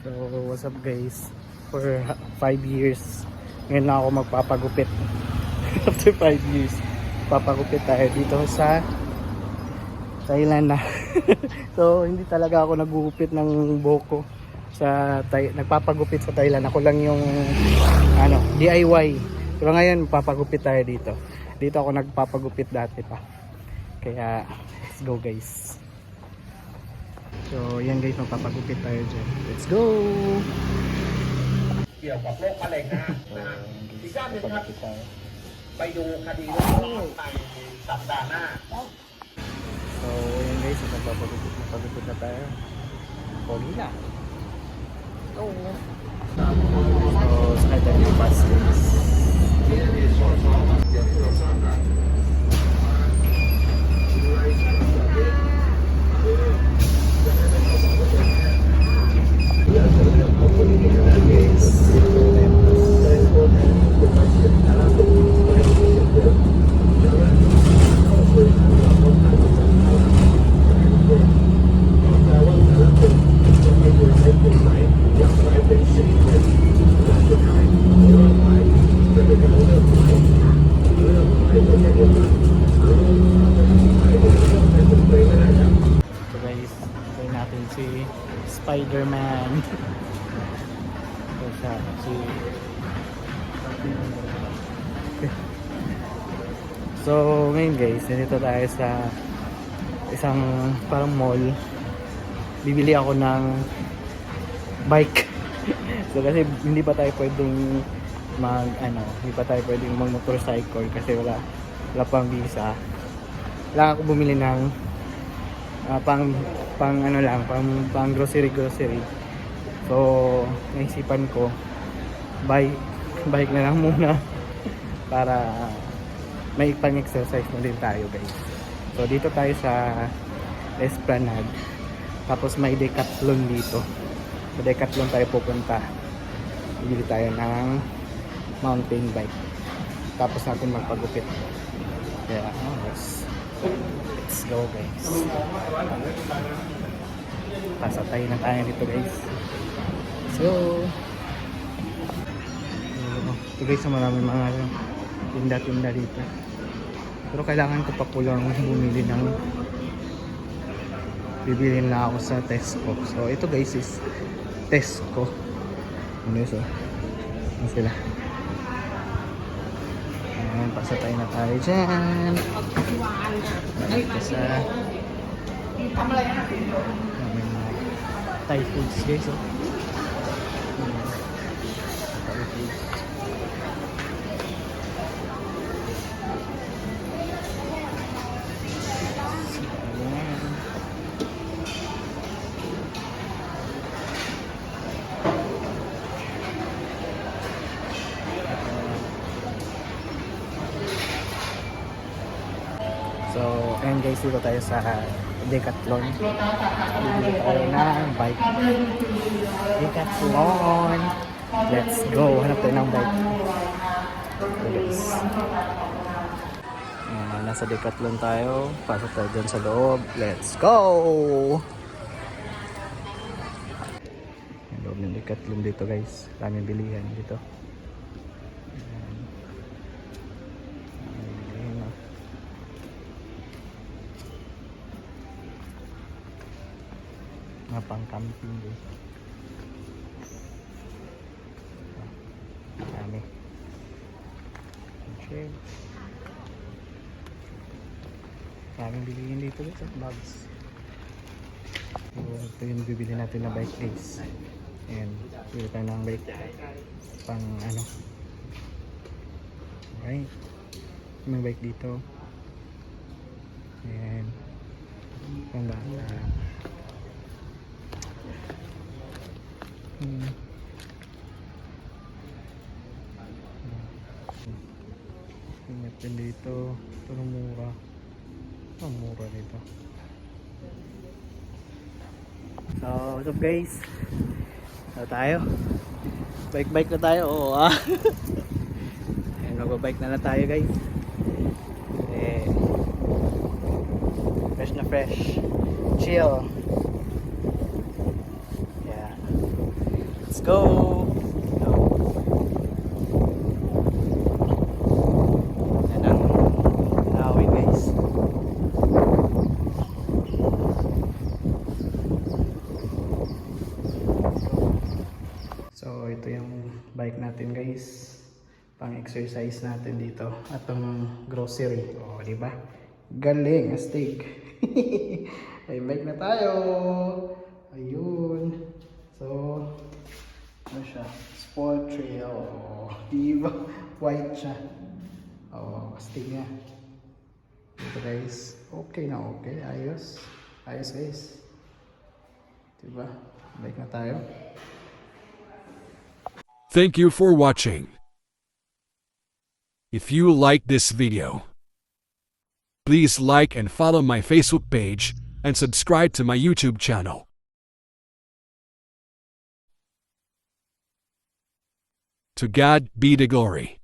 So what's up guys, for 5 years ngayon na ako magpapagupit. After 5 years papagupit tayo dito sa Thailand na. So hindi talaga ako nagugupit ng buhok ko sa nagpapagupit sa Thailand. Ako lang yung DIY. Pero ngayon papagupit tayo dito. Dito ako nagpapagupit dati pa. Kaya let's go guys. So yan guys, magpapagupit tayo dyan. Let's go! เกี่ยวกับโรคมะเร็งนะอีกด้านหนึ่งครับไปดูคดีเรื่องในสัปดาห์หน้า So yan guys, magpapagupit na tayo. Pogi na. So sakay tayo yung bus guys. So guys, try natin si Spider-Man. So siya, So ngayon guys, nandito tayo sa isang parang mall. Bibili ako ng bike. So kasi hindi pa tayo pwedeng hindi pa tayo pwedeng mag motorcycle kasi wala pang visa. Kailangan ko bumili ng pang grocery. So naisipan ko bike na lang muna para may pang exercise na din tayo guys. So dito tayo sa Esplanade, tapos may Decathlon dito. Sa Decathlon tayo pupunta, bibili tayo ng mountain bike, tapos natin magpagupit. Kaya let's go guys. Pasatay na tayo dito guys. So ito guys, maraming mga tinda dito. Pero kailangan ko pa pulang bumili ng bibilhin na ako sa Tesco. So ito guys is Tesco. Ano sila? Ayan, pasatay na tayo dyan. Kasi Thai foods guys. Thai foods. So, ayan guys, dito tayo sa Decathlon. Bibili tayo ng bike. Decathlon! Let's go! Hanap tayo ng bike. So guys, nasa Decathlon tayo. Pasok tayo dyan sa loob. Let's go! Yung loob ng Decathlon dito guys. Daming bilihan dito. Mga pang camping guys. Dami. Okay. Daming bilihin dito guys at bags. So, ito yung bibili natin na bike guys. Ayan, bibili tayo ng bike pang alright, may bike dito. Ayan, pang bata. Ingat dito. Ito na mura. Ang mura dito. So what's up guys, tayo bike na tayo. Oo Ayan, magbabike na tayo guys. Fresh chill. Yeah. go! Yan ang nawin guys. So ito yung bike natin guys. Pang exercise natin dito. At ang grocery. O, di ba? Galing, astig. Ay, bike na tayo. Ayun. So, ano siya? Sport trail. O, di ba? White siya. O, astig niya. Ito guys. Okay na okay. Ayos. Ayos guys. Di ba? Bike na tayo. Thank you for watching. If you like this video, please like and follow my Facebook page and subscribe to my YouTube channel. To God be the glory.